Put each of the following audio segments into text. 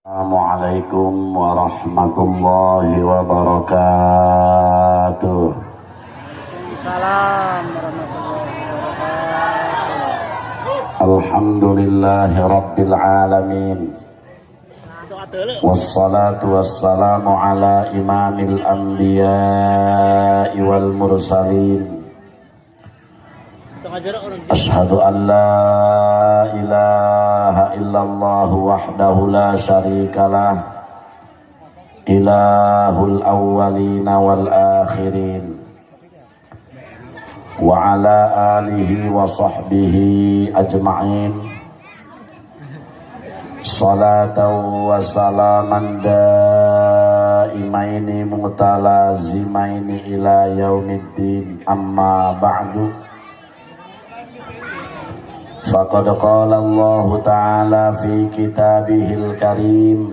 Assalamualaikum warahmatullahi wabarakatuh. Waalaikumsalam warahmatullahi wabarakatuh. Alhamdulillahi rabbil alamin. Wassalatu wassalamu ala imamil anbiya'i wal mursalin. Ashhadu an la ilaha illallah wahdahu la syarikalah, ilahul awwalina wal akhirin, wa ala alihi wa sahbihi ajma'in. Salatan wa salaman daimaini mutalazimaini ila yaumiddin, amma ba'du. Faqad qala Allah Ta'ala fi kitabihil karim.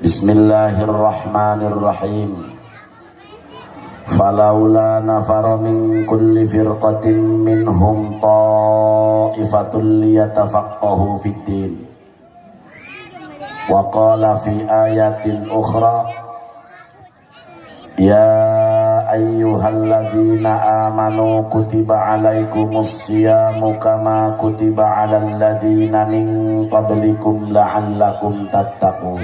Bismillahirrahmanirrahim. Falaula nafara min kulli firqatin minhum ta'ifatun liyatafaqahu fid din. Wa qala fi ayatin ukhra, ya ayyuhalladzina amanu kutiba alaikumus siyamu kama kutiba alal ladzina min qablikum la'allakum tattaqun.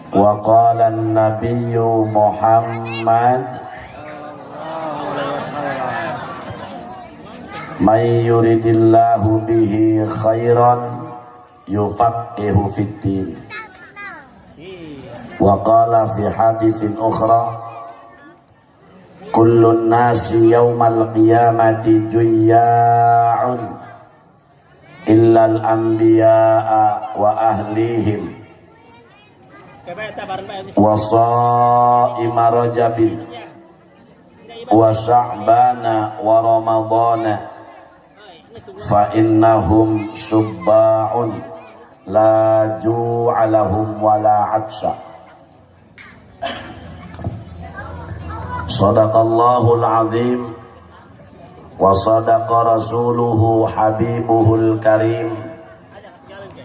Wa qala an-nabiyyu Muhammad may yuridillahu bihi khairan yufaqihu fid din. Wa qala fi haditsin ukhra, kullun nasi yawmal qiyamati juyya'un illal anbiya'a wa ahlihim wa sha'ima rajabin wa sya'bana wa ramadana fa innahum subba'un la ju'a lahum wa la 'atsha. Sadaqallahul azim wa sadaqa rasuluhu habibuhul karim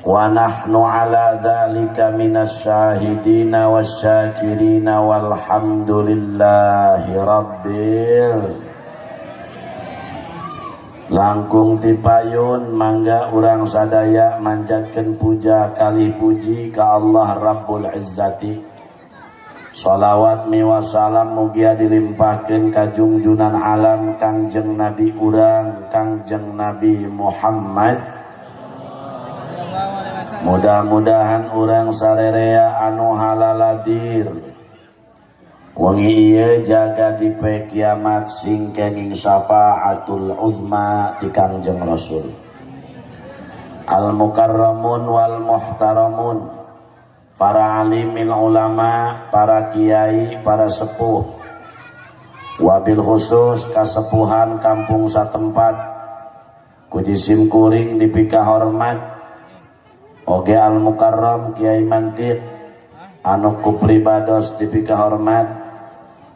wa nahnu ala dhalika minas syahidina wasyakirina walhamdulillahi rabbil. Langkung tipayun mangga urang sadaya manjatkeun puja kalih puji ka Allah Rabbul Izzati. Salawat miwa salam mugia dilimpahkeun ka junjunan alam Kangjeng Nabi urang Kangjeng Nabi Muhammad. Mudah-mudahan urang sarerea anu halaladir wengi ieu jaga di poe kiamat sing kenging syafaatul uzma ti Kangjeng Rasul. Al mukarramun wal muhtaramun, para alimil ulama, para kiai, para sepuh, wabil khusus kasepuhan kampung satempat kuji simkuring dipika hormat, oge al mukarram kiai mantir anu kupribados dipika hormat,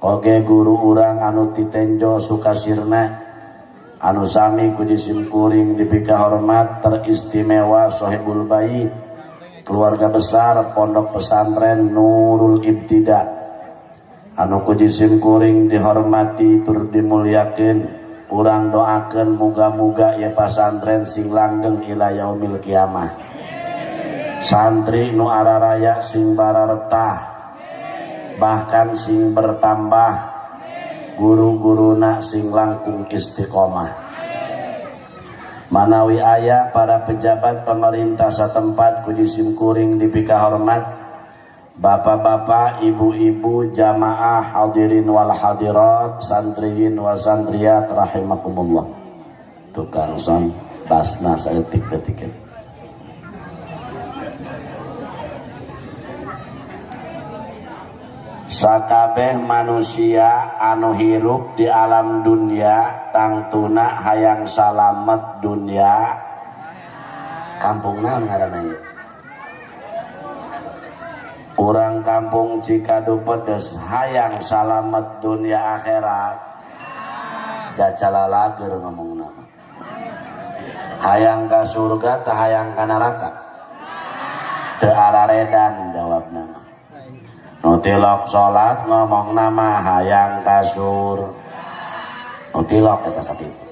oge guru urang anu titenjo sukasirna anu sami kuji simkuring dipika hormat, teristimewa sohibul bait keluarga besar Pondok Pesantren Nurul Ibtida anu kuji simkuring dihormati tur dimuliakeun. Urang doakeun muga-muga ya pasantren sing langgeng ila yaumil kiamah, santri nu araraya sing bararetah bahkan sing bertambah, guru-guruna sing langkung istiqomah. Manawi aya para pejabat pemerintah satempat kuji simkuring dipika hormat, bapak-bapak, ibu-ibu, jamaah hadirin wal hadirat, santriyin wa santriyat rahimakumullah. Tukang son basna saeutik detik. Sakabeh manusia anu hirup di alam dunia tangtuna hayang salamet dunia. Kampung naon ngaranna ieu? Urang kampung Cikadu Pedes hayang salamet dunia akhirat. Jacalalager ngomongna. hayang ka surga teh hayang ka neraka? Teu araredan jawabna. Nu tilok salat ngomong nama hayang ka surga. Nu tilok eta sakitu.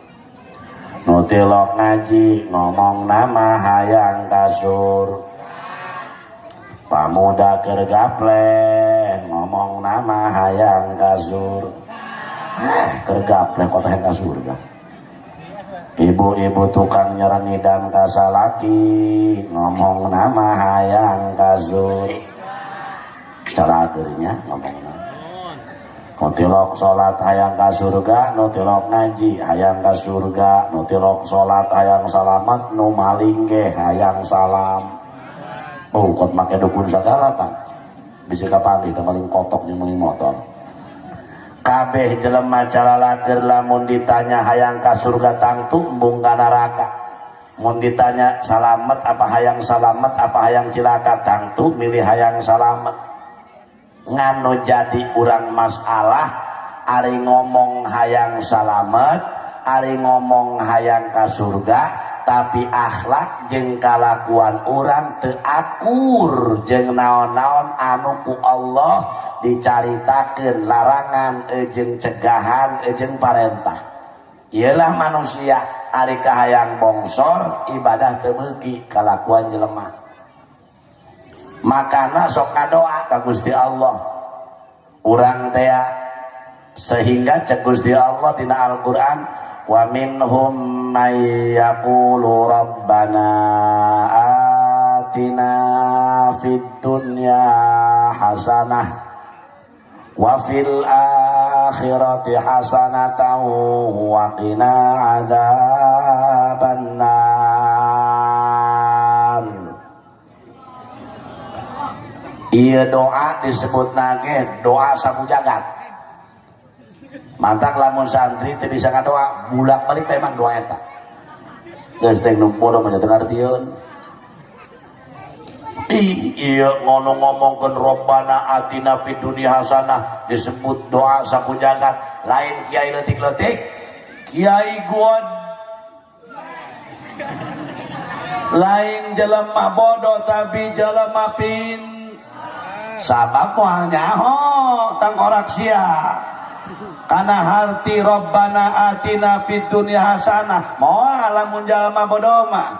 Nu tilok ngaji ngomong nama hayang ka surga. Pamuda keur gapleh ngomong nama hayang ka surga. Keur gapleh kok hayang ka surga. Ibu-ibu tukang nyerengidan kasalaki ngomong nama hayang kasur cara akhirnya ngomongnya nutilok sholat hayang ka surga, nutilok ngaji hayang ka surga, nutilok sholat hayang salamat, nu maling ge hayang salam. Oh kot make dukun sagala Pak bisa kapanggih teh maling kotok jeung maling motor. Kabeh jelema calalaker lamun ditanya hayang ka surga tangtu embung ka neraka. Mun ditanya salamet apa hayang salamet apa hayang cilaka tangtu milih hayang salamet. Nganu jadi urang masalah ari ngomong hayang salamet, ari ngomong hayang ka surga, tapi akhlak jeung kalakuan urang teu akur jeung naon-naon anu ku Allah dicaritakeun larangan jeung cegahan jeung parentah. Ialah manusia ari kahayang bongsor ibadah teu beuki kalakuan jelema. Makana sok ngadoa ka Gusti Allah. Urang teh sehingga cek Gusti Allah dina Al-Qur'an wa minhum may yaqulu rabbana atina fid dunya hasanah wa fil akhirati hasanatan wa qina adzabannar. Ieu doa disebut nage doa saku jagat. Mantak lamun santri teu bisa ngadoa bulak-balik memang doa eta. Geus teh nu bodoh mah teu ngartieun. Iya ngono ngomongkeun Rabbana atina fid dunya hasanah disebut doa saku jagat, lain kiai leutik-leutik, kiai god. Lain jelema bodoh tapi jelema pin. Sabab moal nyaho tangkorak sia. Kana harti Rabbana atina fid dunya hasanah moal lamun jalma bodoh mah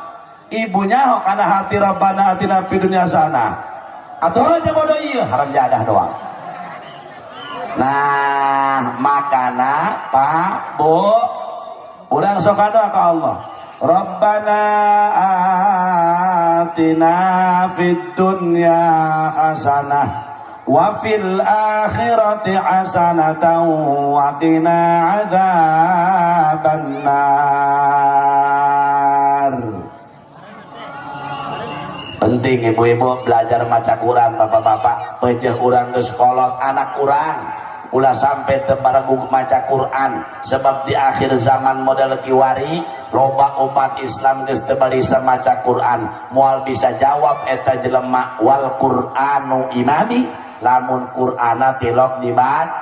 ibunya kana harti Rabbana atina fid dunya hasanah atuh aja bodoh ieu haram jadah doang. Nah makana Pak Bu urang sok doa ka Allah Rabbana atina fid dunya hasanah wa fil akhirati hasanatan wa qina adzabannar. Penting ibu-ibu belajar maca Quran, bapak-bapak peuceuh urang geus kolot anak urang ulah sampai teu baragu maca Quran sebab di akhir zaman model kiwari loba umat Islam geus teu bisa maca Quran. Moal bisa jawab eta jelema wal Qur'anu imami lamun Qur'ana tilok dibaca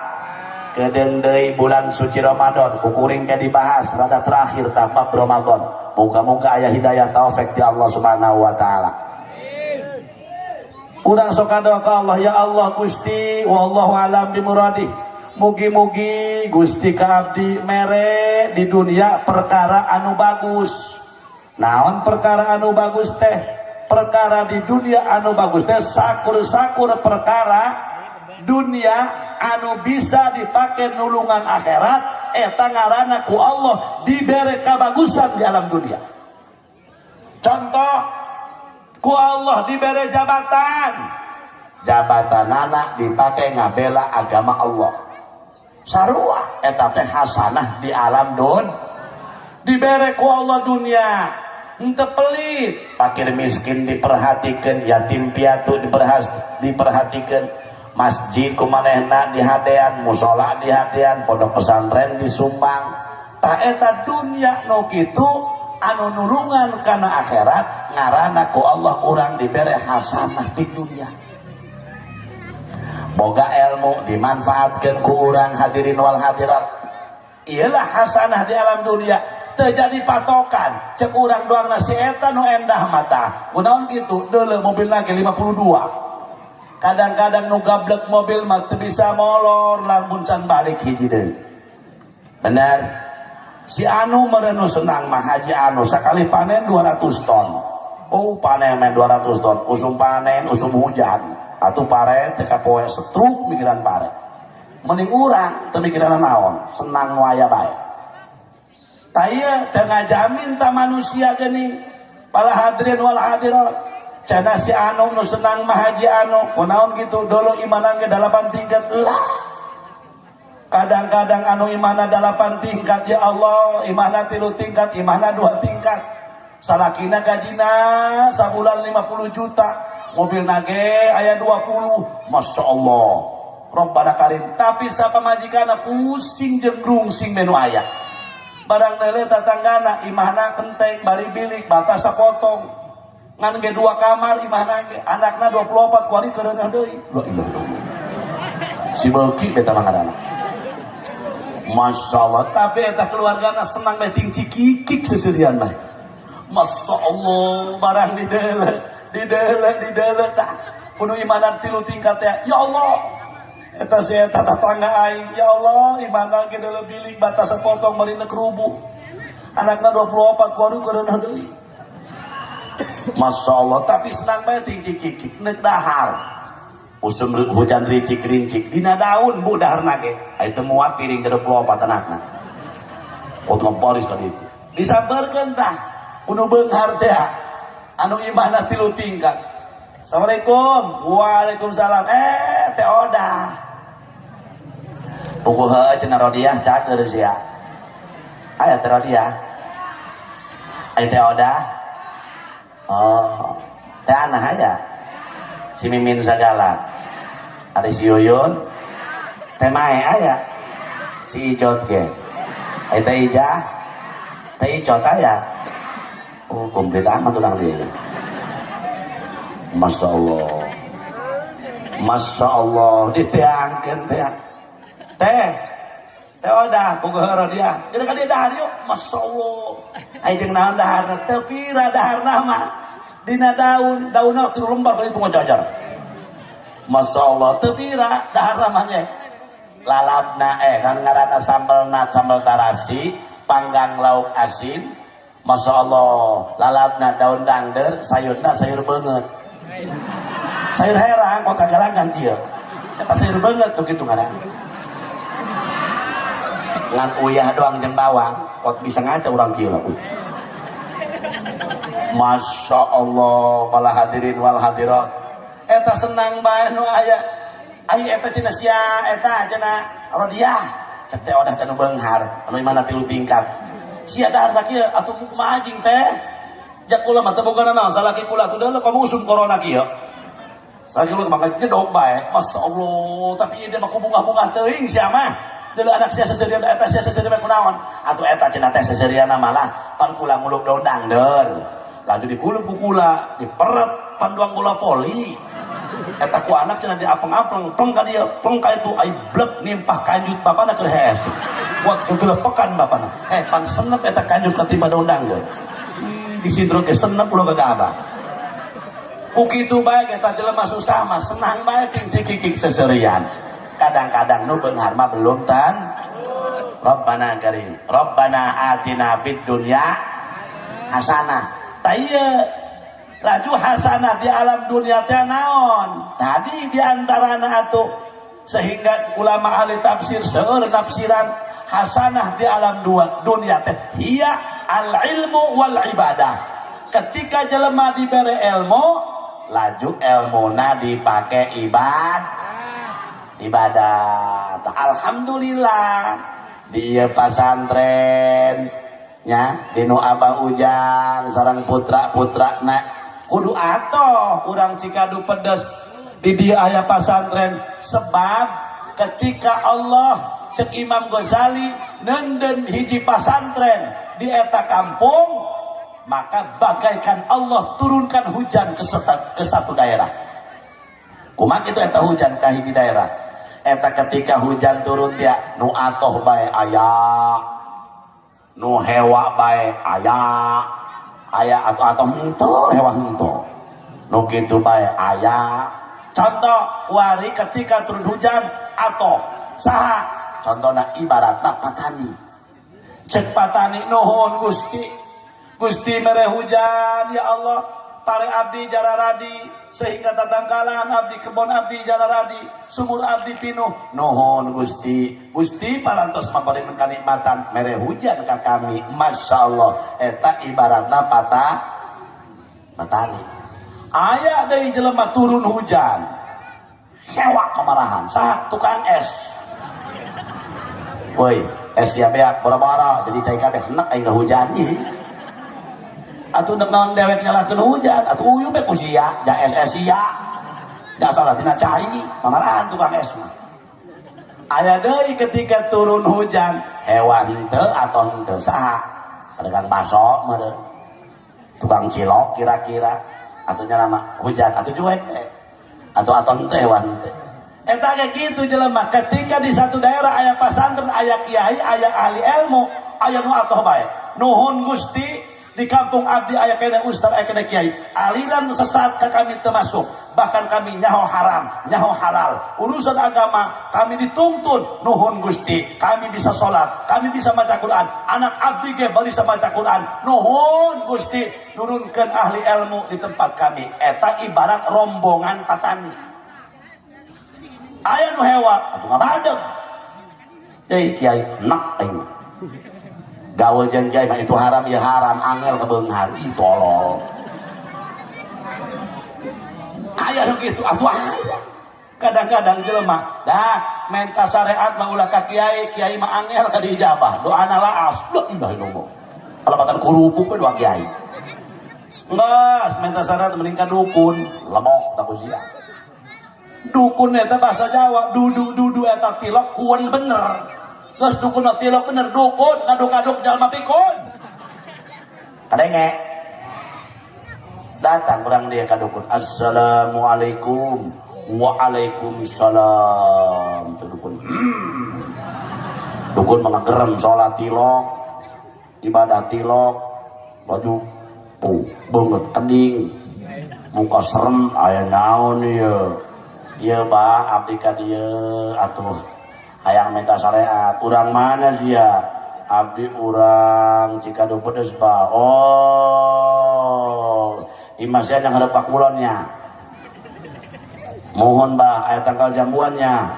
kedeung deui bulan suci Ramadan kukuring ke dibahas rada terakhir tambah Ramadan. Muga-muga aya hidayah taufik di Allah Subhanahu wa taala. Urang sok kadoa ka Allah, ya Allah Gusti wallahu alam bimuradi. Mugi-mugi Gusti ka abdi mere di dunia perkara anu bagus. Naon perkara anu bagus teh? Perkara di dunia anu bagus teh sakur-sakur perkara dunia anu bisa dipakai nulungan akhirat eta ngaranna ku Allah dibere kabagusan di alam dunia. Contoh ku Allah dibere jabatan, jabatan anak dipakai ngabela agama Allah. Sarua eta teh hasanah di alam dibere ku Allah dunia. Henteu pelit, fakir miskin diperhatikan, yatim piatu diperhatikan, masjid kumanehna dihadean, musola dihadean, pondok pesantren disumbang. Ta eta dunia nu kitu anu nulungan kana akhirat ngaranna ku Allah urang dibere hasanah di dunia. Boga ilmu dimanfaatkeun ku urang hadirin wal hadirat. Iyalah hasanah di alam dunia. terjadi patokan cek urang doang nasi eta nu endah mata kunaon gitu deuleu mobil lagi 52 kadang-kadang nu gablek mobil mah teu bisa molor lamun can balik hiji deui bener si anu merenu senang mah haji anu sakali panen 200 ton oh panen main 200 ton usum panen usum hujan atuh pare teu kapoe setruk mikiran pare mending urang teu mikiran naon senang nu aya bae. Taya tengah jamin ta manusia geni pala hadirin wal hadirat cana si anu nu senang mah haji anu kunaon gitu dulu imanana ge 8 tingkat lah kadang-kadang anu imana 8 tingkat ya Allah imana 3 tingkat imana 2 tingkat salakina gajina sabulan 50 juta mobil nage aya 20 Masya Allah Rabbana Karim tapi sapa majikana pusing jeung rungsing menu aya barang lele tatanggana imahna kenteng bari bilik bata sapotong ngan ge 2 kamar imahna ge anakna 24 kuali kereuneuh deui si beuki beta mangadana Masya Allah tapi eta keluargana senang beting cikikik seserian mah Masya Allah barang dideule tah kudu imanan 3 tingkat ya Allah eta si eta tetangga aing ya Allah imanana ge deuleu bilik batas sepotong bari neuk rubuh anakna 24 kudu kereuneuh deui Masya Allah tapi senang bae tinggi kikik neuk dahar usum hujan ricik-rincik dina daun bu daharna ge aya teu muat piring ke 24 anakna potong poris ka ditu disabarkeun tah kudu beunghar teh anu imanana 3 tingkat Assalamualaikum waalaikumsalam teh odah pukul heuh cenah Rodiah cak geus ya aya teh Rodiah aya teh odah oh teh anah aya si Mimin sagala ada si Yuyun teh Mae aya si Icot ge aya teh Ijah teh Icot aya oh komplit amat urang dieu Masya Allah Masya Allah diteangkeun teh odah pukul heuh dia geus ka dieu dahar yuk Masya Allah aya jeung naon daharna teu pira daharna mah dina daunna 3 lembar kali itu ngajajar Masya Allah teu pira daharna mah ge lalapna dan ngaranna sambal tarasi panggang lauk asin Masya Allah lalapna daun dangder sayurna sayur beungeut sayur herang kok kagalangan kieu eta sayur beungeut tuh kitu ngaranna ngan uyah doang jeung bawang kok bisa ngaca urang kieu lah Masya Allah para hadirin wal hadirat eta senang bae nu aya eta cenah sia eta cenah Rodiah cek teh odah teh nu beunghar anu imana 3 tingkat sia dahar kieu atuh kumaha anjing teh jak kula mah teu bogana naon salaki kula tuh deuleu kamu usum corona kieu salaki kula mangga jedog bae Masya Allah tapi ieu mah ku bunga-bunga teuing sia mah deuleu anak sia seserian eta sia seserian kunaon atuh eta cenah teh seserianna malah pan kula nguluk daun dangder laju dikulup ku kula diperet panduang bola poli eta ku anak cenah diapeng-apeng pleng ka dieu pleng ka itu ai blek nimpah kanjut bapana keur hees buat kegelepekan bapana pan senep eta kanjut katimba daun dangder di sidro ke senep ulah ka abah ku kitu bae eta jelema susah mah senang bae ting cikikik seserian kadang-kadang nu beunghar mah belum tan Rabbana Karim Rabbana atina fid dunya hasanah taya laju hasanah di alam dunia teh naon tadi diantarana atuh sehingga ulama ahli tafsir seueur tafsiran hasanah di alam dunia teh hiya al ilmu wal ibadah ketika jelema dibere ilmu laju ilmuna dipake ibadah alhamdulillah dia pasantren nya dinu Abah Ujang sareng putra-putrana kudu atoh urang Cikadu pedes di dia aya pasantren sebab ketika Allah cek Imam Ghazali nenden hiji pasantren di eta kampung maka bagaikan Allah turunkan hujan ke satu daerah kumaha kitu eta hujan ka hiji daerah eta ketika hujan turun dia nu atoh bae aya nu hewa bae aya atau henteu hewa henteu nu kitu bae aya. Contoh wari ketika turun hujan atau saha contohna ibaratna patani cek patani nuhun Gusti mere hujan ya Allah pare abdi jararadi sehingga tatangkalan abdi kebon abdi jararadi sumur abdi pinuh nuhun Gusti parantos maparingan kanikmatan mere hujan ka kami masyaallah eta ibaratna patani. Aya deui jelema turun hujan hewak mamarahan saha tukang es woi es ya beak bora-bora jadi cai kabeh enak aing hujan ieu atuh naon dewek nyalakeun hujan atuh uyuh be ku sia da es sia da salah tina cai mamarahan tukang es mah. Aya deui ketika turun hujan hewan henteu atau henteu saha pedagang baso mah deui tukang cilok kira-kira atuh nyana hujan atuh cuek atau henteu hewan henteu eta ge kitu jelema ketika di satu daerah aya pasantren aya kiai aya ahli ilmu aya nu atoh bae nuhun Gusti di kampung abdi aya kene ustaz aya kene kiai aliran sesat ka kami termasuk bahkan kami nyaho haram nyaho halal urusan agama kami dituntun nuhun Gusti kami bisa sholat kami bisa baca Quran anak abdi ge bari bisa baca Quran nuhun Gusti nurunkeun ahli ilmu di tempat kami eta ibarat rombongan patani aya nu hewa atuh ngabadeg deui kiai enak aing gaul jeung kiai mah itu haram ya haram angel kebeunghar ih tolol aya nu kitu atuh aya kadang-kadang jelema dah menta syariat mah ulah ka kiai mah angel ka diijabah doana laas la ilaha illallah kalabatan kurupuk we doa kiai geus menta syariat mending ka dukun lemok tak sia dukun eta bahasa Jawa dudu eta tilok kuon bener terus dukun tilok bener dukun kaduk-kaduk jalma pikun kadenge datang orang dia kadukun assalamualaikum waalaikumsalam itu dukun mengegerem sholat tilok ibadah tilok baju banget kening muka serem aya naon ieu bah abdi ka dieu atuh hayang minta syariat urang mana sih ya abdi urang Cikadu pedes bah oh imasnya yang hadap kulonnya mohon bah aya tanggal jambuannya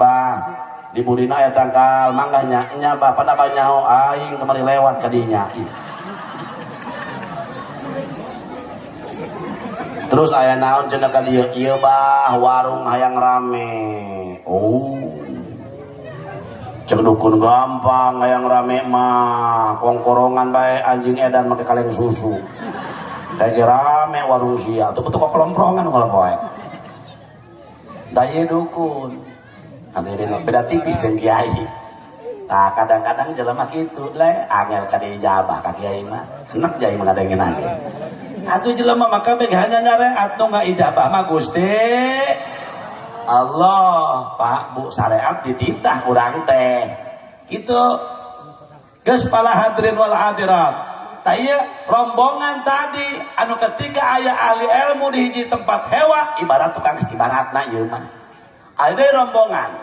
bah di burina aya tanggal manggahnya nya bah pada banyaho aing kemari lewat kadinya terus aya naon cenah ka dieu ieu bah warung hayang rame oh cek dukun gampang hayang rame mah kongkorongan bae anjing edan make kaleng susu kayak rame warung sia tuh betul kelomporongan kalau poe daya dukun hadirin beda tipis jeung kiai tah kadang-kadang jelema kitu le angel ka dijabah ka kiai mah enak jai mengadengeun age atuh jelema mah kabeh hanya nyareat nu ngaijabah mah Gusti Allah Pak Bu syariat dititah urang teh gitu geus pala hadirin wal hadirat taya rombongan tadi anu ketika aya ahli ilmu di hiji tempat hewa ibarat tukang ibaratna ieu mah aya rombongan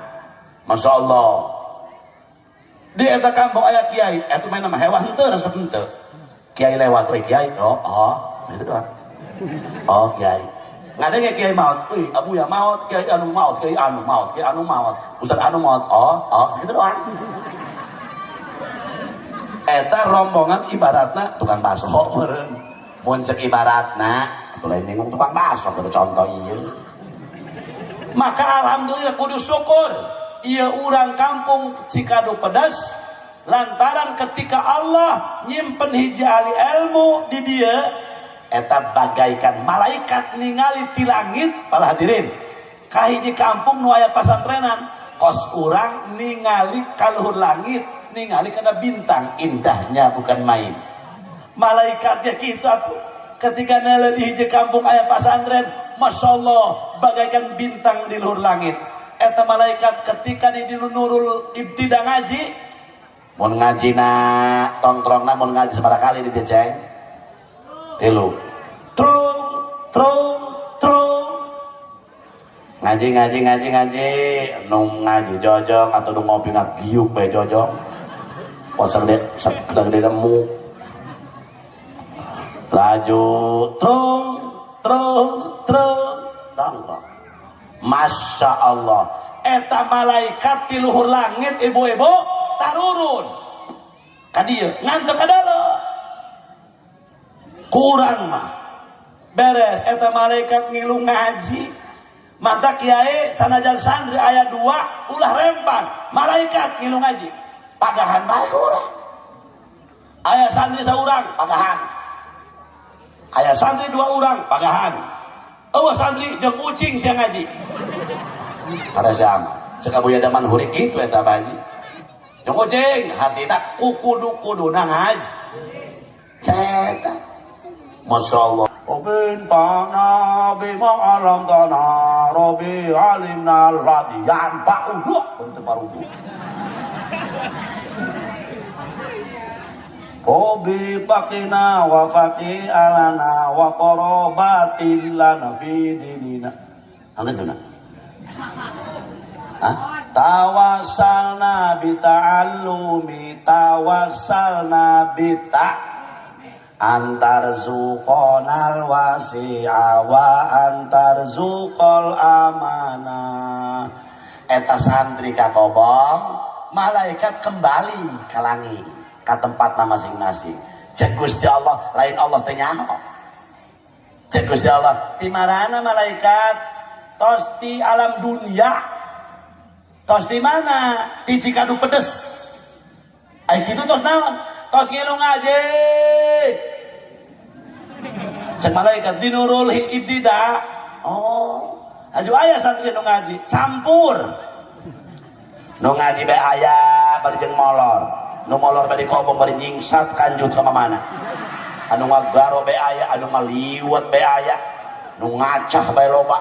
masyaallah di eta kampung aya kiai eta mah nama hewa henteu resep henteu kiai lewat we kiai oh gitu doang oh kiai ngadenge kiai maot euy abu ya maot kiai anu maot ustaz anu maot oh gitu doang eta rombongan ibaratna tukang baso meureun mun ceuk ibaratna atuh lain ngomong tukang baso kudu contoh ieu maka alhamdulillah kudu syukur ieu urang kampung Cikadu pedas lantaran ketika Allah nyimpen hiji ahli ilmu di dieu eta bagaikan malaikat ningali ti langit pala hadirin ka hiji kampung nu aya pasantrenan kos urang ningali ka luhur langit ningali kana bintang indahnya bukan main malaikatnya kitu atuh ketika nele di hiji kampung aya pasantren masyaallah bagaikan bintang di luhur langit eta malaikat ketika di nurul ibtida ngaji mun ngaji na tongkrong na mun ngaji seberapa kali di Ceng? 3 trung ngaji nung ngaji jojong atau nung ngopi ngagiuk bae jojong posang dek sedang di temu laju trung tongkrong. Masya Allah eta malaikat di luhur langit ibu-ibu tarurun kadieu ngantuk adalah kurang mah beres eta malaikat ngilu ngaji mata kiai sanajan santri ayat 2 ulah rempang malaikat ngilu ngaji pagahan bae urang aya santri saurang pagahan aya santri 2 urang pagahan eueuh santri jeung ucing sia ngaji ada sama cek abuya zaman hurik kitu eta bayi jeung ucing hartina kukudu-kuduna ngaji ceta Masya Allah Robin Pana Bima Alam Tanah Robi Alimna Latihan Ba'uduh bentuk parudu Robi Pakina Wa Faki Alana Wa Korobatin Lana Fidinina Angkat itu nak Tawasalna bita'allumi Tawasalna bita'allumi antar zuqonal wasi'a wa antar zuqol amanah eta santri kakobong malaikat kembali ke langit ke tempatnya masing-masing cek Gusti Allah lain Allah teh nyaho cek Gusti Allah ti marana malaikat tos ti alam dunia tos di mana ti Cikadu pedes ai kitu tos naon tos ngilu ngaji cek malaikat di Nurul Ibtida oh aju aya santri nu ngaji campur nu ngaji bae aya bari jeung molor nu molor bari kobong bari nyingsat kanjut ka mana anu ngagaro bae aya anu ngaliwet bae aya nu ngacah bae loba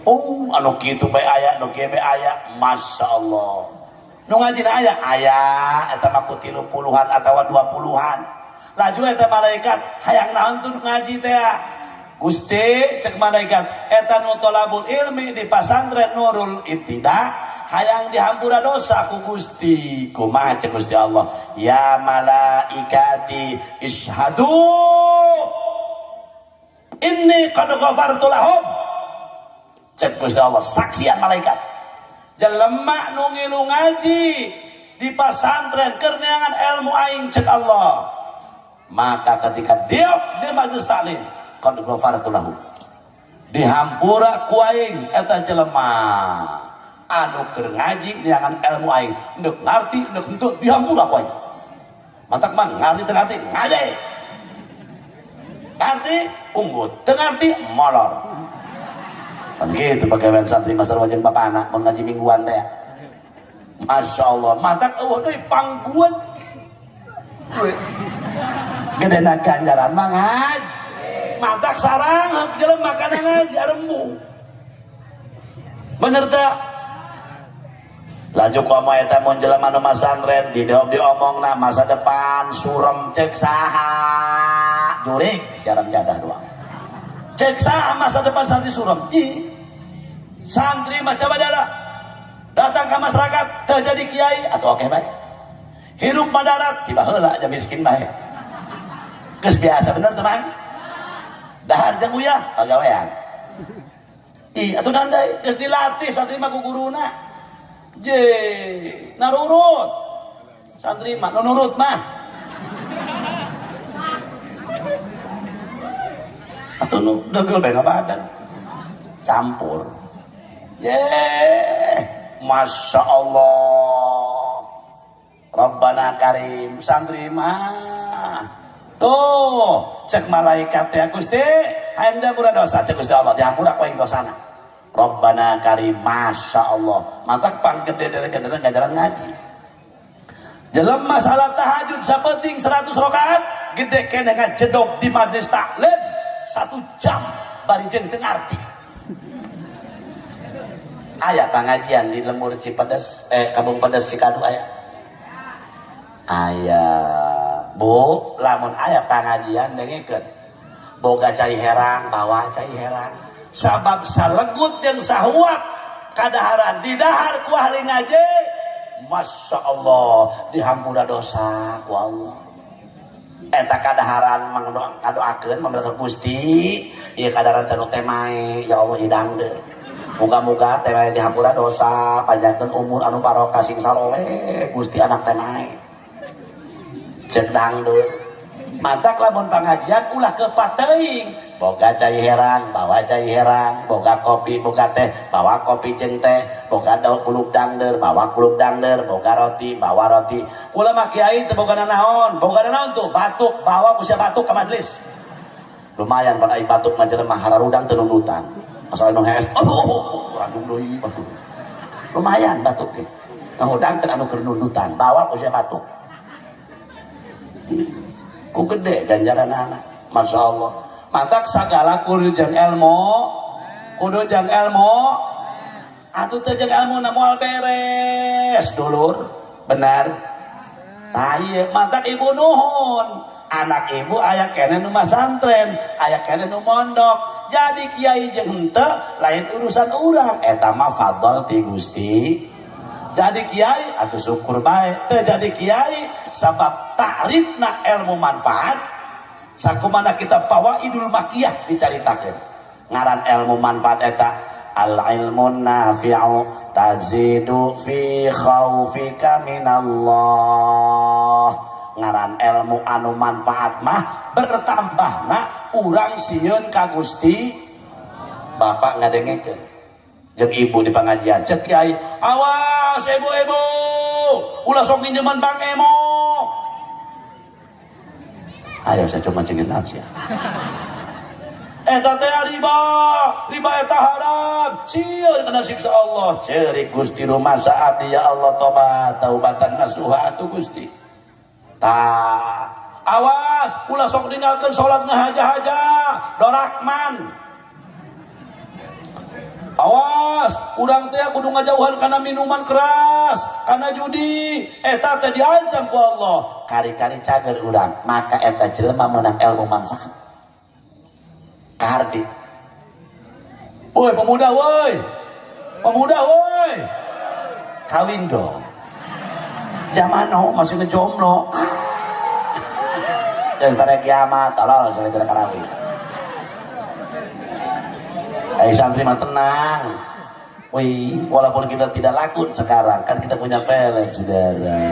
oh anu kitu bae aya nu kieu bae aya masyaallah nu ngaji na aya eta mah ku 30-an atawa 20-an laju eta malaikat hayang naon tuh ngaji teh Gusti cek malaikat eta nu thalabul ilmi di pasantren Nurul Ibtida hayang dihampura dosa ku Gusti kumaha cek Gusti Allah ya malaikati ishadu inni qad ghafartu lahum cek Gusti Allah saksian malaikat jelema nu ngilu ngaji di pasantren keur neangan ilmu aing cek Allah maka ketika dia di majelis taklim qad ghafartu lahu dihampura ku aing eta jelema anu keur ngaji neangan ilmu aing neuk ngarti neuk henteu dihampura ku aing mantak mah ngarti teu ngarti ngaji ngarti unggut teu ngarti molor kan gitu pagawean santri masar wajeng bapana mun ngaji mingguan teh Masya Allah mantak eueuh deui pangguan gedena ganjaran mah ngaji mantak sarang jelema kana ngaji arembung bener teh laju komo eta mun jelema nu masantren diomongna masa depan surem cek saha jurig siaran jadah doang cek saha masa depan santri surem santri macam badala datang ke masyarakat terjadi kiai atau oke baik hidup madarat tiba heula aja miskin baik geus biasa bener teman dahar jeung uyah pagawean atuh nandai geus dilatih santri mah ku guruna je narurut santri mah nurut mah atuh nu deugel bae ngabadan campur Masya Allah Rabbana Karim santri mah tuh cek malaikat ya Gusti hayang dihampura dosa cek Gusti Allah dihampura ku aing dosana Rabbana Karim Masya Allah mantak panggede-gede ngajaran ngaji jelema salat tahajud sapenting 100 rakaat gede kene ngajedog di majelis taklim 1 jam bari jeung teu ngarti aya pengajian di Lemur Cipedes Kampung Pedes Cikadu aya Ayah Bu, lamun ayah pengajian dengekeun boga cai herang bawa cai herang sabab salegut jeung sahuap kadaharan di dahar ku ahli ngaji. Masya Allah dihampura dosa ku Allah. Eta kadaharan ngadoakeun mangga Gusti ieu kadaharan teh nu teh mae ya Allah hidang deu. Muga-muga teh mae dihampura dosa panjangkeun umur anu barokah sing saloleh Gusti anak teh mae. Cek dangdut. Mantak lamun pengajian ulah kepat teuing. Boga cai herang, bawa cai herang, boga kopi, boga teh, bawa kopi jeung teh, boga daun kulub dangder, bawa kulub dangder, boga roti, bawa roti. Ulah mah kiai teu boga naon tuh, batuk, bawa ku sia batuk ka majelis. Lumayan pan ai batuk mah jelema hararudang teu nunutan. Asal anu hees, randung deui batuk. Lumayan batuk teh. Ngahudang anu keur nunutan, bawa ku sia batuk. Ku gede ganjaran anak, masya Allah. Mantak sagala kudu jeung ilmu, atuh teh jeung ilmu na moal beres dulur, benar. Tah ieu mantak ibu nuhun, anak ibu aya keneh nu masantren, aya keneh nu mondok. Jadi kiai jeung henteu lain urusan urang, eta mah fadl ti Gusti. Jadi kiai atuh syukur bae, teu jadi kiai sabab ta'rifna ilmu manfaat sakumana kita fawaidul makiyah dicaritakeun. Ngaran ilmu manfaat eta al ilmun nafi'u tazidu fi khaufika minallah. Ngaran ilmu anu manfaat mah bertambahna urang sieun ka Gusti. Bapak ngadengekeun jeung ibu di pengajian cek kiai, awas ibu-ibu ulah sok pinjeman Bang Emo. Ayo saya cuma cengin nafsi. Eta teh riba eta haram. Sieun kana siksa Allah. Ceurik Gusti rumasa abdi ya Allah tobat taubatan nasuha atuh Gusti. Tah, awas ulah sok ninggalkeun salat ngahaja-haja, dorakman. Awas, urang teh kudu ngajauhan kana minuman keras, kana judi. Eta teh diancam ku Allah. Kari-kari cager urang, maka eta jelema meunang ilmu manfaat. Kahardi. Woi pemuda woi. Kawin dong. Zaman now masih ngejomblo. Jangan tanya kiamat, tolong saya tidak karawi. Santri mah tenang. Wih, walaupun kita tidak laku sekarang, kan kita punya pelet, saudara.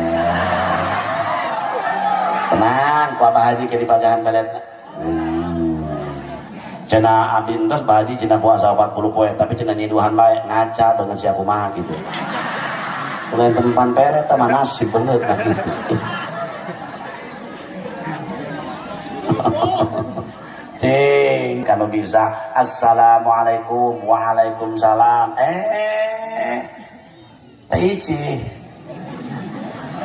Tenang, ku Abah Haji kayak di pagahan pelet. Cina abin tos Abah Haji cina puasa 40 poin, tapi cina nyiduhan baik ngaca dengan siapa mah gitu. Mulai tempat pelet, teman nasib bener nah gitu. Kalau bisa assalamualaikum waalaikumsalam Taici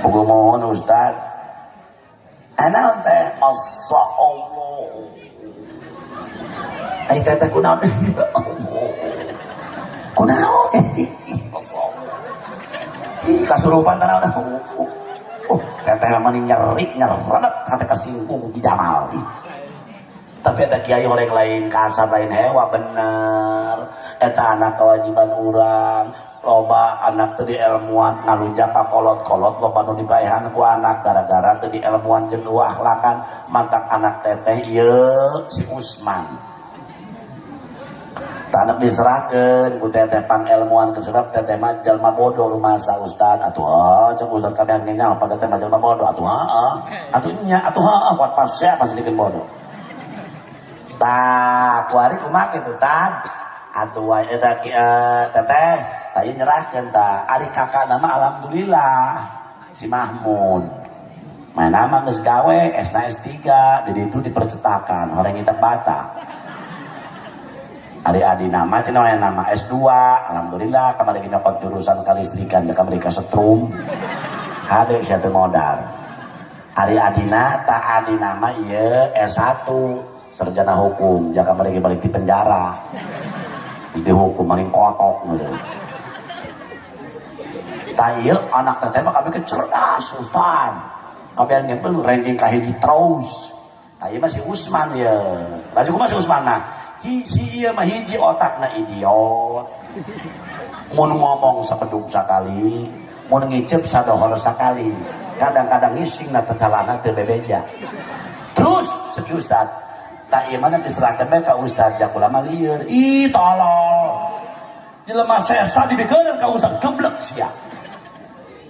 Ugo mohon Ustad anak teh masa Allah ay tete kunaon masa Allah kasurupan tanah teteh maning nyeri nyeret hati kesingkung di Jamal. Tapi eta kiai horeng lain kasar lain hewa bener. Eta anak kewajiban urang. Loba anak teu dielmuan ngalunjak ka kolot-kolot loba nu dibaehan ku anak gara-gara teu dielmuan jeung nu akhlakan. Mantak anak teteh ieu si Usman. Tanek diserahkeun ku teteh pangelmuan kesebab teteh mah jalma bodoh rumasa Ustad atuh jeung Ustad kabehan ngenyal pada teteh mah jalma bodoh atuh atuh nya atuh kuat pasea pas dikeun bodoh. Tak, kuari kumaha kitu tad. Atuh wae eta teteh, tah ieu nyerahkeun tah. Ari kakana mah alhamdulillah si Mahmud. Mana mah geus gawe S-na S3, di ditu dipercetakan horeng itak bata. Ari adina mah cenah aya nama S2, alhamdulillah kamari dapat jurusan kalistrikan jeung kamari setrum. Hade sia teu modal. Ari adina tah adina mah ieu S1. Sarjana hukum, jaka mereka balik di penjara, dihukum maling kotok gitu. Tayyip anak teteh mah kami cerdas Ustaz, Kapan ngepeng ranking kahiji terus. Ayo masih Usman ya. Lalu masih Usman nah. Si iya mah hiji otakna idiot. Mun ngomong sapedung sakali, mun ngicep sadohor sakali. Kadang-kadang ngising na tecalana teu bebeja. Terus seki ustad. Tak ieu mana diserahkeun bae ka ustad jak ulama lieur. Ih tolol. Jelema sesa dibikeun ka ustad geblek sia.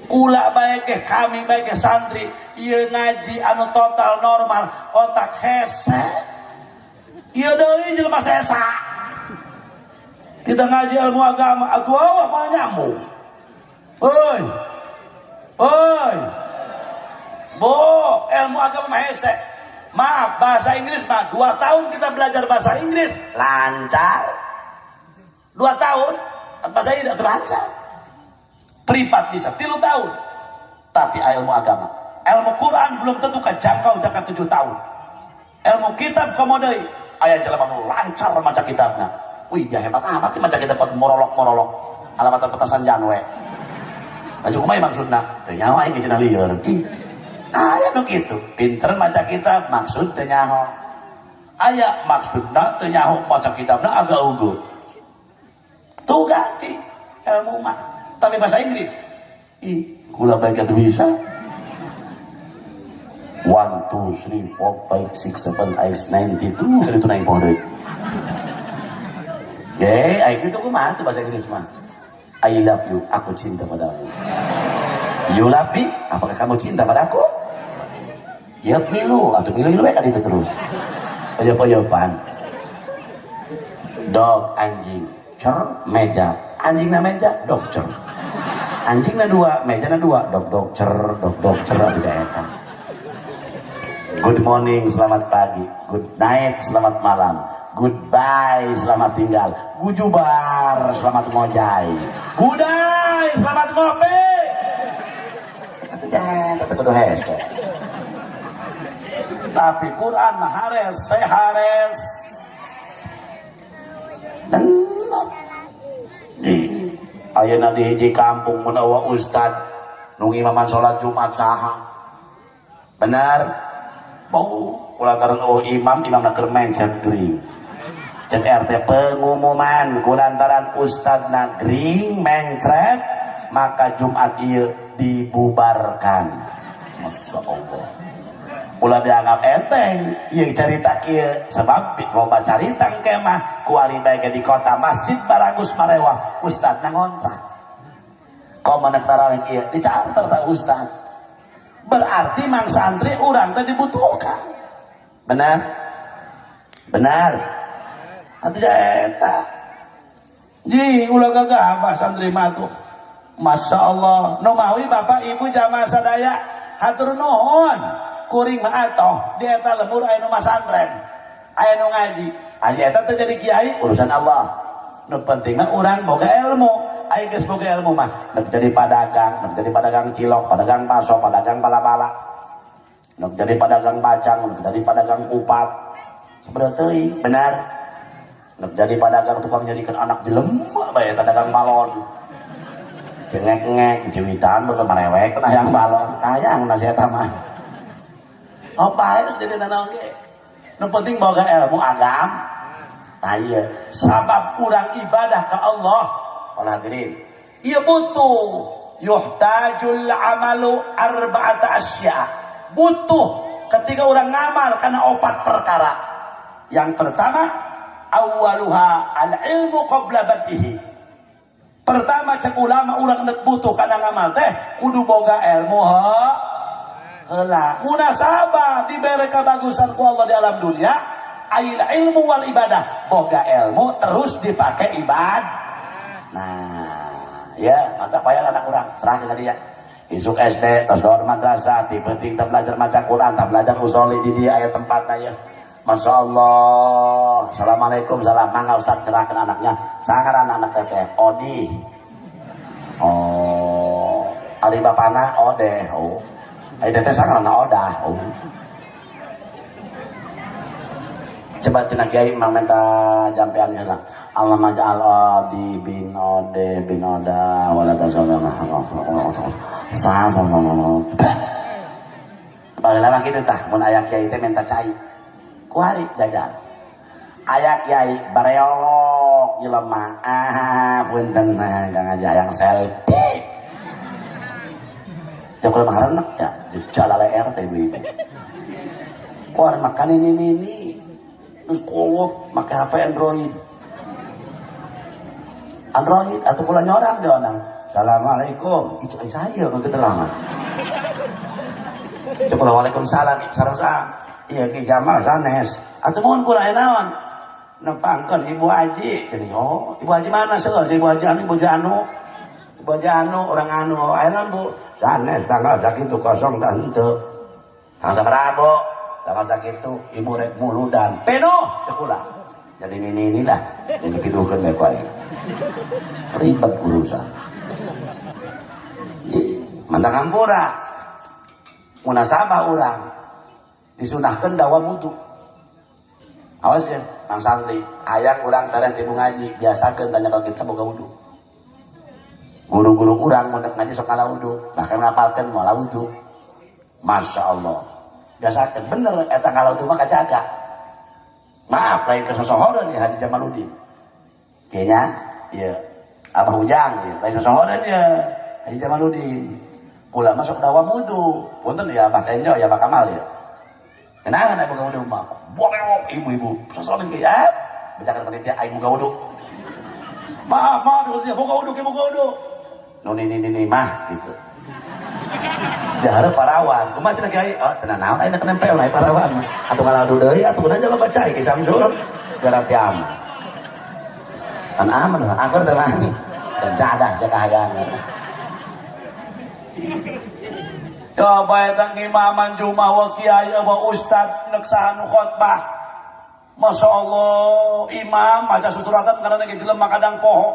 Kula bae ge kami bae ge santri ieu ngaji anu total normal otak hese. Iya deui jelema sesa. Kita ngaji ilmu agama, aku awak malah nyambung. Oi. Oi. Bo, ilmu agama hese. Maaf, bahasa Inggris mah 2 tahun kita belajar bahasa Inggris lancar. 2 tahun bahasa Inggris lancar. Privat bisa 3 tahun. Tapi ilmu agama, ilmu Quran belum tentu kajangkau jangka 7 tahun. Ilmu kitab komodai ayah jelema lancar maca kitabna. Wih, dia hebat amat maca kitab morolok-morolok. Alamat petasan janwe. Maju kumaha maksudna? Teu nyaho aing cenah lieur. Aya nu kitu. Pinter maca kitab maksud teu nyaho. Aya maksudna teu nyaho maca kitabna agak ugu. Tuh ganti ilmu mah. Tapi bahasa Inggris. Ih, kula bae kitu bisa. 1, 2, 3, 4, 5, 6, 7, 8, 92 kali itu naik pohon. Ayo gitu kumaha tuh bahasa Inggris mah. I love you, aku cinta padamu. You love me, apakah kamu cinta padaku? Ya pilu, atau pilu kan itu terus. Oyop-oyopan. Dog, anjing, cer, meja. Anjingna meja, dog, cer. Anjingna 2, mejana 2, dog, cer, dog, cer, atau jaetan. Good morning, selamat pagi. Good night, selamat malam. Goodbye, selamat tinggal. Gujubar, selamat ngojai. Budai, selamat ngopi. Tapi jangan, tetap kudu hese. Tapi Quran mah hares, saya hares. Benar. Ayeuna di hiji kampung menawa ustad nu imaman salat Jumat saha. Benar. Bau kulantaran imam keur mencet gering. Cek RT pengumuman kulantaran ustadna gering mencret maka Jumat ieu dibubarkan. Masya Allah. Ulah dianggap enteng ieu carita kieu sebab loba carita kemah ku ari bae di kota masjid Baragus Marewah ustadna ngontrak. Komandan tarawih kieu dicarter ta ustad. Berarti mang santri urang teh dibutuhkan. Benar? Benar. Atuh eta. Ji ulah gagah santri mah tuh. Masya Allah. Nu mawi bapak ibu jamaah sadaya hatur nuhun. Kuring mah atoh di eta lembur aya nu masantren. Aya nu ngaji. Aji eta teh jadi kiai urusan Allah. Nu penting mah urang boga ilmu. Ayo geus boga ilmu mah, nek jadi pedagang, nek jadi pedagang cilok, pedagang baso, pedagang bala-bala. Nek jadi pedagang bacang, nek jadi pedagang kupat. Sebenarnya teuing, benar. Nek jadi pedagang tukang nyadikeun anak jelema bae pedagang balon. Ngek-ngek jewitan beukeun marewek nah yang balon, kayang na eta mah. Apa nek jadi nanaon ge? Nu penting boga ilmu agam. Tah ieu sabab urang ibadah ka Allah. Hadirin, ia butuh yuhtajul amalu arba'ata asya. Butuh ketika orang ngamal karena 4 perkara. Yang pertama, awaluha al-ilmu qabla badihi. Pertama cek ulama orang nek butuh karena ngamal teh kudu boga ilmu heula. Munasabah dibere kabagusan ku Allah di alam dunia, ail ilmu wal ibadah. Boga ilmu terus dipakai ibadah. Nah, ya mantap bayar anak orang serahkan ke dia. Isuk SD, terus doa madrasah, tipe-tipe belajar maca Quran, belajar usoli di dia ayat tempatnya ya. Masya Allah. Assalamualaikum, salam. Mangga Ustaz cerahkan anaknya. Sangar anak-anak teteh, Odi. Oh, ari bapana Ode. Oh, ari teteh sangar anak Odah. Oh. Coba cina kiai mang minta jampean lah. Allah majal odi bin ode bin oda walada sallallahu baheula mah kitu tah mun aya kiai teh minta cai kuari jajan aya kiai bareok jelema punten Kang Haji hayang selfie cek ulah maharenak ya jalale RT ibu-ibu kuari makan ini terus kolot make HP Android atau pula nyorang dia orang Assalamualaikum itu saya keterangan coba waalaikumsalam sarasa iya Ki Jamal sanes atau mohon kula naon nepangkeun Ibu Haji jadi oh Ibu Haji mana seueur Ibu Haji anu Ibu Haji anu orang anu ayeuna Bu sanes tanggal sakitu kosong tah henteu tanggal sabaraha tanggal sakitu Ibu rek muludan penuh sekula jadi ini lah yang dipiduhkeun bae ku aing ribet urusan mantang hampura munasabah orang disunahkan dawa wudu awas ya Mang Santri hayang orang tareh tibu ngaji biasakan tanya kalau kita boga wudu guru-guru orang mau ngaji sok ngala wudu bahkan ngapalkan mau ngala wudu Masya Allah biasakan bener eta ngala wudu mah kajaga maaf lain kesosohoran ya Haji Jamaluddin kayaknya ya Abah Ujang ya lain kesosohoran ya Haji Jamaluddin kula masuk dawa wudu punten ya Abah Tenjo ya Abah Kamal ya kenangan aing boga wudu mah boleh ibu-ibu sasalin ge ya bejakan panitia aing boga wudu maaf dia boga wudu nu ini mah gitu diharap parawan kumaha cenah kiai oh tenan naon aing kenempel lain parawan atuh ngaladu deui atuh udah jalan baca Ki Samsul berarti aman kan aman agar tenang dan cadas ya kahayang coba eta imaman Jumat wa kiai wa ustad neksahan khotbah Masya Allah imam maca susuratan karena ge jelema kadang poho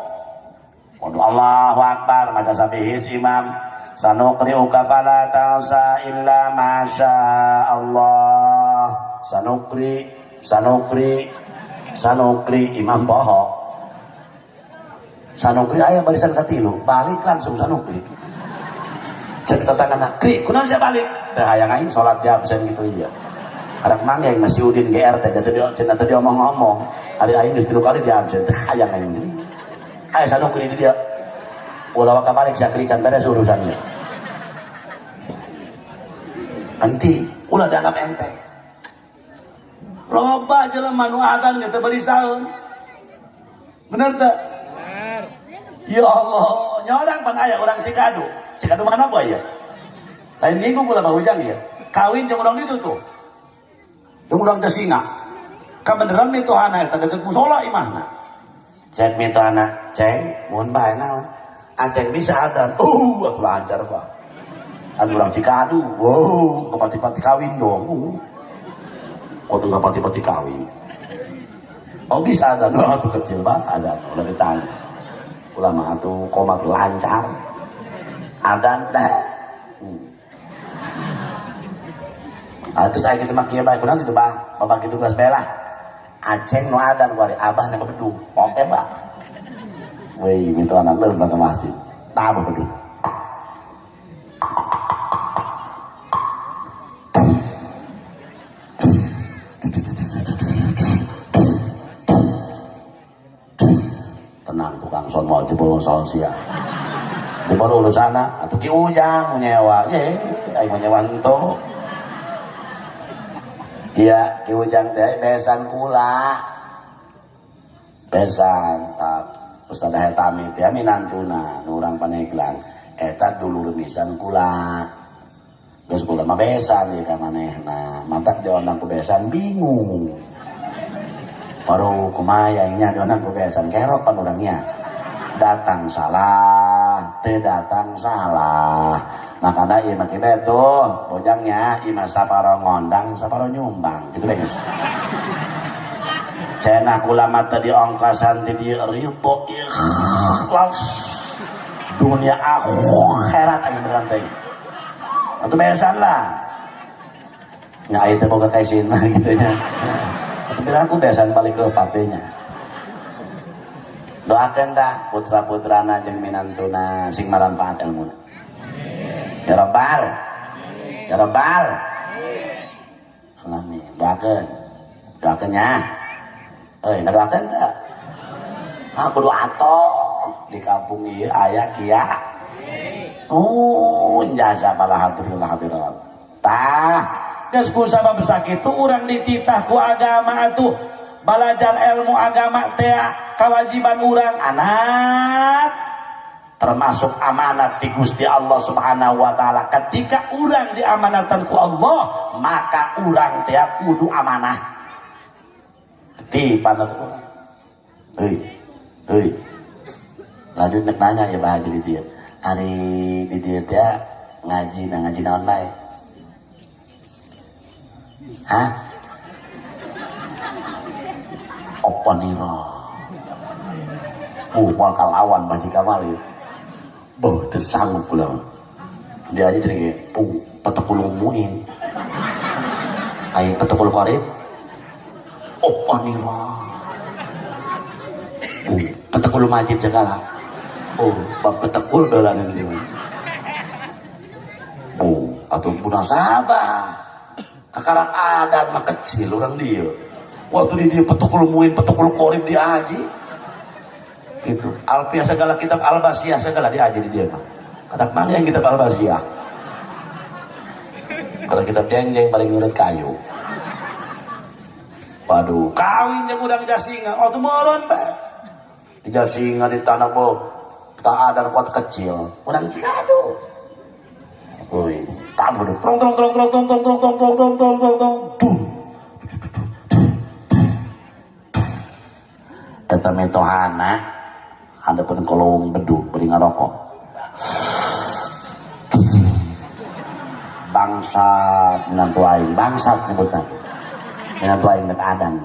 waduh Allahu Akbar maca sabihis imam sanuqri'uka fala tansa illa masya Allah sanukri imam poho sanukri aya barisan katilu balik langsung sanukri cek tetangga kri kunaon sia balik teh hayang aing salat di absen gitu iya arek mangga yang masih udin GR teh tadi omong-omong hari aing geus 3 kali di absen teh hayang aing aya sanukri di dia ulah ka balik sia kri can beres urusannya anti ulah dianggap enteng loba jelema nu adzan ge teu bari saeun bener teh ya Allah nyorang pan aya urang Cikadu mana apa ya? Lain minggu pula Pak Ujang ya. Kawin jeung urang ditu tuh. Jeung urang teh singa. Kabeneran mitohana eta deket musola imahna. Cek mitohana, ceng, mun bae naon? Aceng bisa adan. Atuh lancar Pak. Anu urang Cikadu. Wow, kepati-pati kawin dong. Kudu kepati-pati kawin. Oh bisa adan. Atuh kecil banget adan. Udah ditanya. Ulama atuh komat lancar. Adan dah. Terus saya gitu makia baik kunang gitu bang, bapak gitu gelas belah. Aceng nu adan kuari abah na bedung, oke bang. Wih, itu anak leuh bang masih, tak bedung. Tenang tukang son mau jebol son sia. Jebol urusanna atuh Ki Ujang nyewa, aing nyewa henteu. Iya, Ki Ujang teh besan kula. Besan Ustaz Hetami teh minantuna nu urang Paneglang eta dulur misan kula. Geus kula mah besan ieu ka manehna. Mantak dionang ku besan bingung. Baru kumaha nya dionang ku besan kerok pan urangnya. Datang salah, teu datang salah. Makanya iya maki betul bojangnya ima saparo ngondang saparo nyumbang gitu guys. Cenah kula mata di ongkasan di ridho ikhlas dunia akhirat aing beneran teh. Atuh besan lah. Nya aya teh boga kaisin mah gitu nya. Tapi aku besan balik ke patenya. Doakeun tah putra-putrana jeung minantuna sing maranfaat ilmuna. Ya Rabbal, ya Rabbal, Amin. Doakeun. Doakeunnya. Ngadoakeun teh. Aku doa di kampung ieu aya kieu. Jasa para hadirin hadirat. Tah, geus ku sabab sakitu urang dititah ku agama atuh. Balajar ilmu agama teh kewajiban urang anak termasuk amanat di Gusti Allah Subhanahu wa taala. Ketika urang diamanatan ku Allah, maka urang teh kudu amanah. Ti panat urang. Lanjut nek nanya ya bah jadi dia. Hari di dia teh ngaji naon bae? Hah? Apa nira? Moal kalawan baji kamal ya. Boh teu sanggup kula. Dia aja jadi petekul muin. Ai petekul qarib. Apa nira? Petekul majid segala. Bang petekul dolanan dia. Atau munasabah. Kakarak adat mah kecil orang dia. Waktu dia petekul muin, petekul qorib dia aji. Gitu. Alfiah segala kitab Al-Basiyah segala dia aji di dia mah. Kadak mangga yang kitab Al-Basiyah. Kalau kitab jeng-jeng paling nurut kayu. Waduh, kawin yang udang jasingan. Waktu moron bae. Di jasingan di tanah boh. Tak ada kuat kecil, orang Cikadu. Woi, tak bodok, trong. Tetap metohana, ada pun kolong beduk beri ngarokok. Bangsat minantu aing, bangsat nyebutan. Minantu aing nek adan.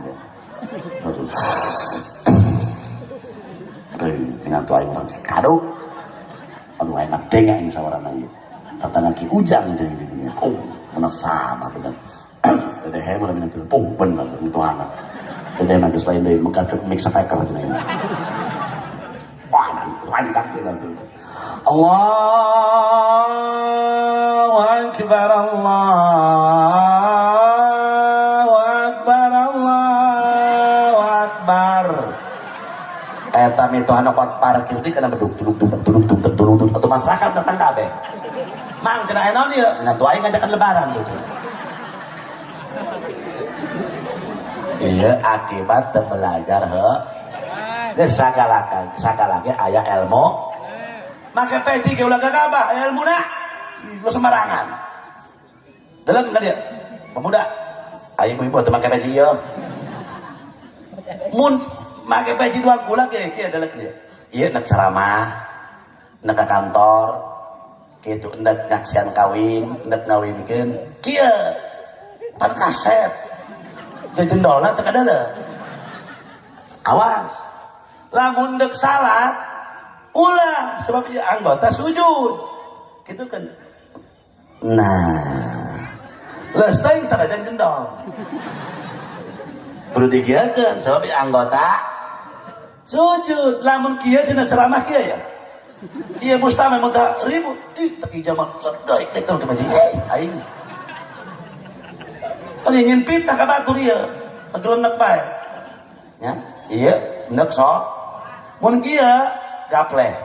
Dengan tuai orang Cikadu. Aduh enak dengeng sawarana ieu. Tatana ki ujang jadi dinya. Mana sama bener. Dede heuh bener bener. Bener itu anak. Dede mah geus lain deui mengkatek mix speaker cenah. Wah, lancar bener. Allahu akbar Allahu akbar. Eta mitohana kuat parkir teh kana beduk tuduk atau masyarakat datang kabeh. Mang cenah naon ieu? Nah tuh aing ngajakan lebaran gitu. Ieu akibat teu belajar heuh. Geus sagala ge aya ilmu. Make peci ge ulah gagabah aya ilmuna. Lu sembarangan. Dalam ka dia? Pemuda. Ayo ibu-ibu teu make peci ieu. Mun make peci dua bulan kieu adalah kieu. Ieu nek ceramah, nek ka kantor, kitu nek nyaksian kawin, nek ngawinkeun, kieu pan kaset. Jejendolna teu kadeuleuk. Awas. Lamun dek salat, ulah sebab ieu anggota sujud. Kitu kan. Nah. Leus teuing sarajan jendol. Perlu digiakeun sebab ieu anggota sujud. Lamun kieu cenah ceramah kieu ya. Ieu mustame mun tah ribut, teu zaman sadeuk dek teh maji. Aing. Ari nyin pitah ka batur ieu. Agelenek bae. Ya, ieu neuk sok. Mun kieu gapleh.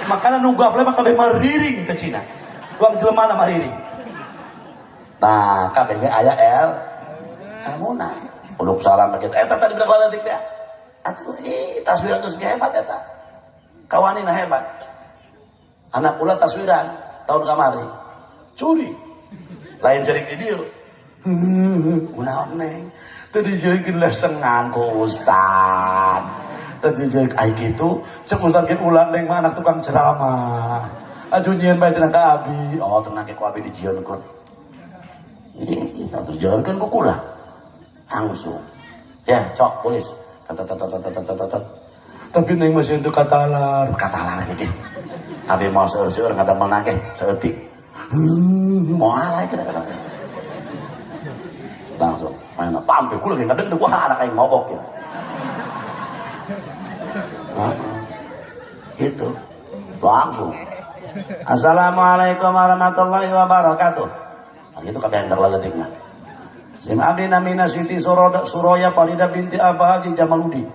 Makana nu gapleh mah kabeh mariring ke Cina. Duang jelema mariring. Nah, kabeh ge aya ilmuna. Uluk salam begitu. Eta tadi berapa detik teh? Atuh taswiran geus hebat eta. Kawanina hebat. Anak ulah taswiran tahun kamari. Curi. Lain cerik di dieu. Kunaon neng? Teu dijieun lesengan ku ustad. Teu dijieun ai kitu, cek ustad ge ulah neng mah anak tukang ceramah. Aju nyieun bae cenah ka abi. Oh, tenang ke ku abi dijieunkeun. Atuh jalankeun ku kula. Langsung. Ya, sok tulis. Tapi neng masih untuk katalar gitu. Tapi mau seur-seur ngadamel nage seeutik. Mau alay kadang-kadang. Langsung main pampe kula ge ngadeg ku anak aing mogok ya. Itu. Langsung. Assalamualaikum warahmatullahi wabarakatuh. Itu kabeh hendak laletik mah. Sim abdi namina Siti Suraya Farida binti Abah Haji Jamaludin.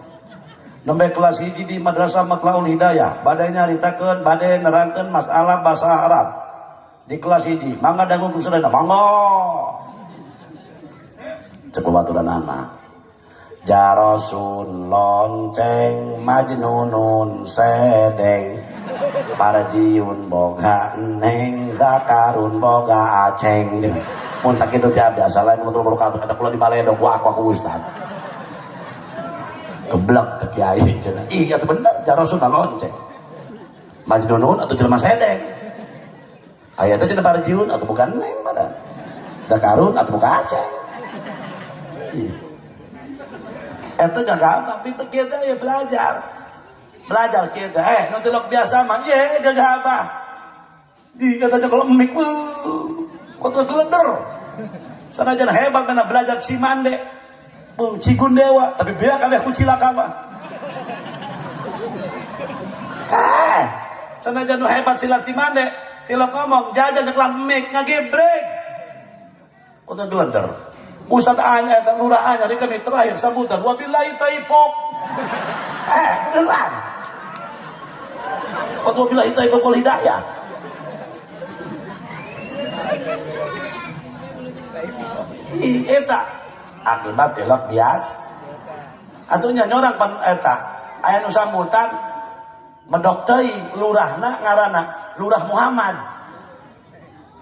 Nembe kelas hiji di Madrasah Maklaul Hidayah. Badai nyaritakeun, badai nerangkeun masalah bahasa Arab. Di kelas hiji, mangga dangu ku sadayana, mangga. Cepu baturan nama. Jarosun lonceng majnunun sedeng. Parjiun boga neng dakarun boga aceng. Mun sakitu teh biasa lain mun tuluy kata kata kula di baledo ku aku ustaz. Geblek ke kiai cenah. Iya teh bener jarosun lonceng. Majnunun atau jelema sedeng. Aya teh cenah parjiun atau bukan neng mah. Dakarun atau buka aceng. Eta gagah tapi kita ya belajar kita nanti lok biasa mah ye gagah apa di katanya kalau emik kota gelender sanajan hebat mana belajar Cimande Cigundewa tapi biar kabeh ku cilaka mah sanajan hebat silat Cimande tilok ngomong jajan nyeklan emik ngagebrek kota gelender Ustaz Anya, Lurah Anya, di kami terakhir sambutan. Wabillahi taipok. Beneran. Wabillahi taipok wal hidayah. Eta akibat telok biasa. Atunya nyorang pan eta. Aya nu sambutan medok teuing lurahna ngaranna Lurah Muhammad.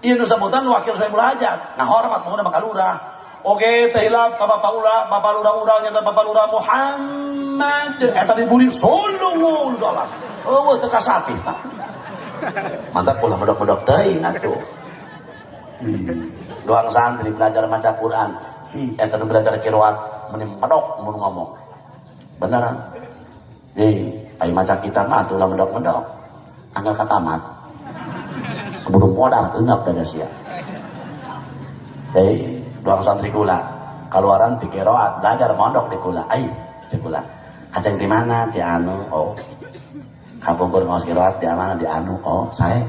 Ieu nu sambutan wakil Saiful Hajat. Ngahormat munguna maka lurah. Oke, tehilap ka Bapak Lurah urang nyata Bapak Lurah Muhammad. Eta dibuli sallallahu alaihi wasallam. Eueuh teu kasapi. Mantap ulah medok-medok teuing atuh. Doang santri belajar maca Quran. Eta belajar qiraat meni medok mun ngomong. Beneran. Ayo maca kitab mah atuh ulah medok-medok. Anggal katamat. Keburu modal eungap da sia. Doang santri kula keluaran di qiraat belajar mondok di kula cek kula kacang di mana di anu kapungkur ngaos qiraat di mana di anu saya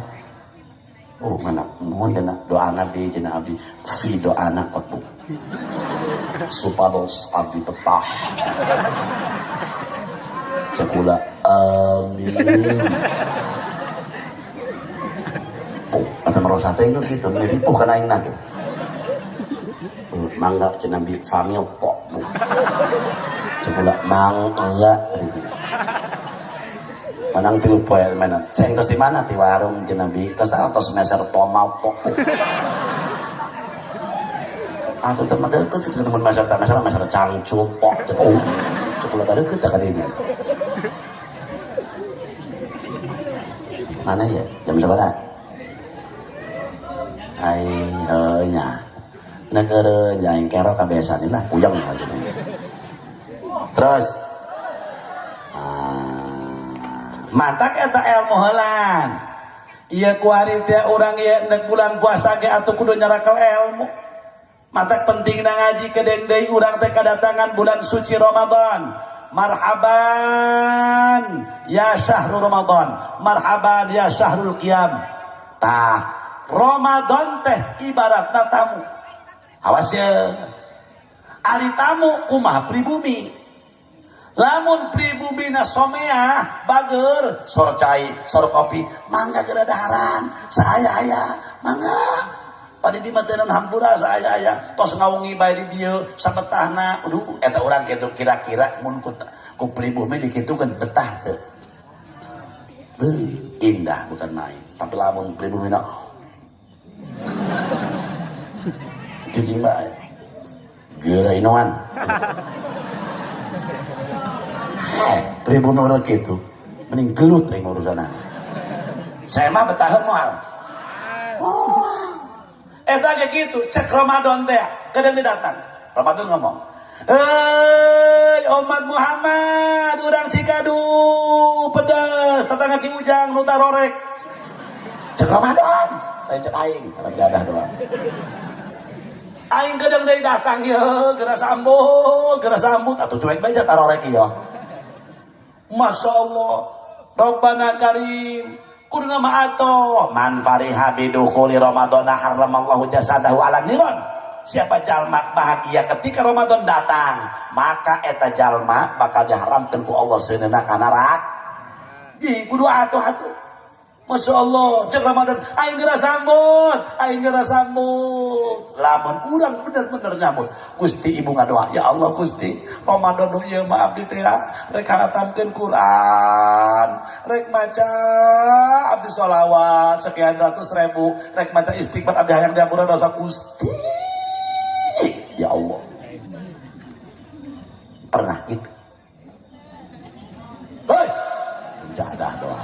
mana mohon cenah doana di cenah abdi si doana aku supados abdi betah cek kula amin ada merasa teh gitu nipu kana aing nage mangga cenah bi famil pok coba mangga gitu manang tilu poe mana ceng terus di mana di warung cenah bi terus tos meser tomal pok atau teman deket itu teman meser cangcu pok coba ada deket tak kadinya mana ya jam sabaraha nya negara jaing kero kebiasaan lah puyeng aja terus mantak eta ilmu heulan ieu kuari teh urang ieu neuk bulan puasa ge atuh kudu nyarakel ilmu mantak pentingna ngaji kedeng deui urang teh kadatangan bulan suci Ramadan marhaban ya syahrul Ramadan marhaban ya syahrul qiyam tah Ramadan teh ibaratna tamu awas ya ari tamu kumaha pribumi lamun pribumina somea bager sor cai sor kopi mangga geura daharan saaya aya mangga padi di matenan hampura saaya aya tos ngawengi bae di dieu sabetahna eta urang kitu kira-kira mun ku pribumi dikitukeun betah teu indah bukan main tapi lamun pribumina cicing bae geura inoan pribumi urang kitu mending gelut aing urusanna saya mah betaheun moal eta ge kitu cek Ramadan teh kadang datang Ramadan ngomong umat Muhammad urang Cikadu pedas tetangga Ki Ujang nu tarorek cek Ramadan lain cek aing lagi ada doang aing kadang deui datang ya geura sambut atuh cuek bae tarorek ieu Masya Allah Rabbana Karim kudu nama ato man fariha bidukhuli Ramadana haramallahu jasadahu ala niron siapa jalma bahagia ketika Ramadan datang, maka eta jalma bakal diharamkan ku Allah seunana kana neraka. Di kudu atuh-atuh. Masya Allah, cek Ramadan, aing geura sambut, aing geura sambut. Lamun urang bener-bener nyambut, Gusti ibu ngadoa, ya Allah Gusti, Ramadan nu ieu mah abdi teh rek hatamkeun Quran, rek maca abdi sholawat sekian ratus ribu, rek maca istighfar abdi hayang diampura dosa Gusti. Ya Allah. Pernah gitu. Hei, jadah doa.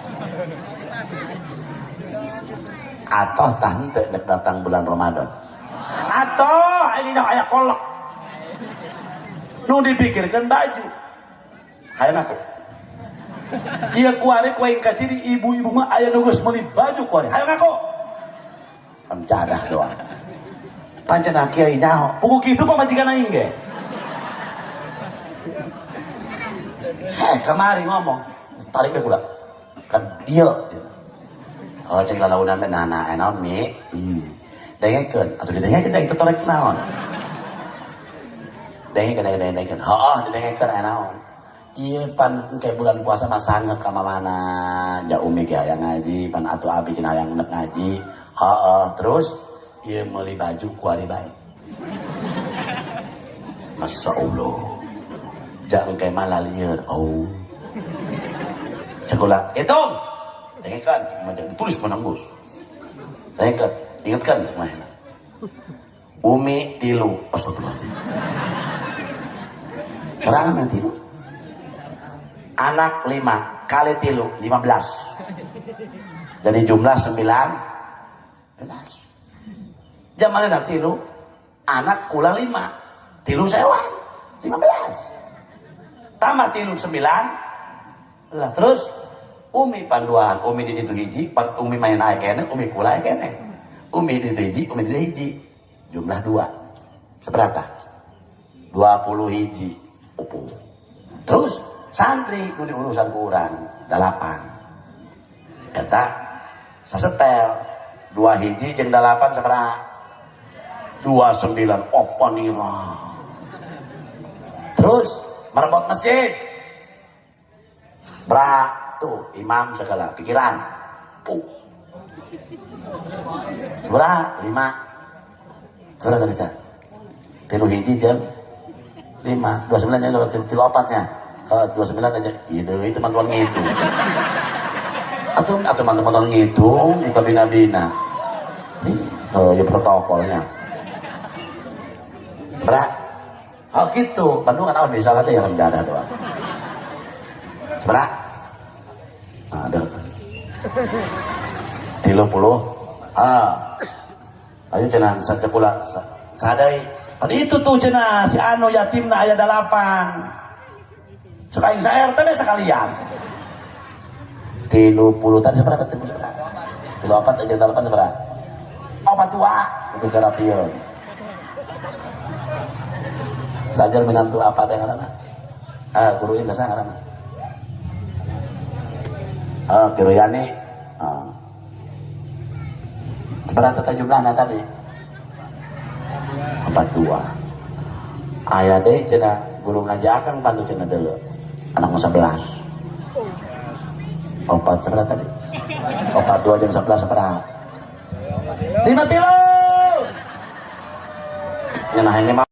Atau tante dek datang bulan Ramadan, atau ini dah ayah kolak nu dipikirkan baju hayang aku dia kuari kuaing kaciri ibu-ibu mah ayah nugas meuli baju kuari hayang aku pencadah doang pancen kiai nyaho pugu kitu pamajikan aing ge kemari ngomong tarik be pula kan dia oh cek lalaunan teh nana naon mi dengekeun atuh didengekeun teh torek naon dengekeun heuh didengekeun naon ieu pan engke bulan puasa mah sange ka mamana ja umi ge hayang ngaji pan atuh abi cenah hayang neup ngaji heuh terus ieu meuli baju ku ari bae masyaallah ja engke mah lalieur oh cek ulah hitung dengarkan, ditulis menembus. Dengarkan, ingatkan semuanya. Umi tilu, astagfirullahaladzim. Serangan tilu. Anak 5 kali tilu 15. Jadi jumlah 19. Zaman ada tilu, anak kula 5, tilu sewa 15. Tambah tilu 9. Lah terus umi panduan, umi di ditu hiji, umi main naik kene, umi kula kene. Umi di ditu hiji, umi di ditu hiji. Jumlah 2. Seberapa? 20 hiji. Upu. Terus santri nu di urusan kurang 8. Eta sasetel 2 hiji jeung 8 sabaraha? 29 opanira. Terus merebot masjid. Sabaraha? Tuh, imam segala pikiran. Berapa? 5. Saudara kita. Tilu hiji jam 5. 29 nya kalau tilu 4-nya. 29 aja. Iya deh, teman-teman ngitung. Atau teman-teman ngitung, buka bina-bina. Oh, ya protokolnya. Seberapa? Oh gitu. Bandung kan awal bisa lah deh yang menjadah doang. Seberapa? Ada 30 ayo cenah sacepula sadai pada itu tuh cenah si anu yatimna aya 8 cek aing saer teh sekalian 30 tadi seberapa 34 aja 8 seberapa 4 tua itu kerapian sajal menantu apa teh ngaranna guru indah ngaranna Kiroyani seberapa jumlahnya tadi 42 ayah deh cenah guru ngaji akang bantu cenah dulu anak 11 4 seberapa tadi 42 jam 11 seberapa 5 tilu nyenah ini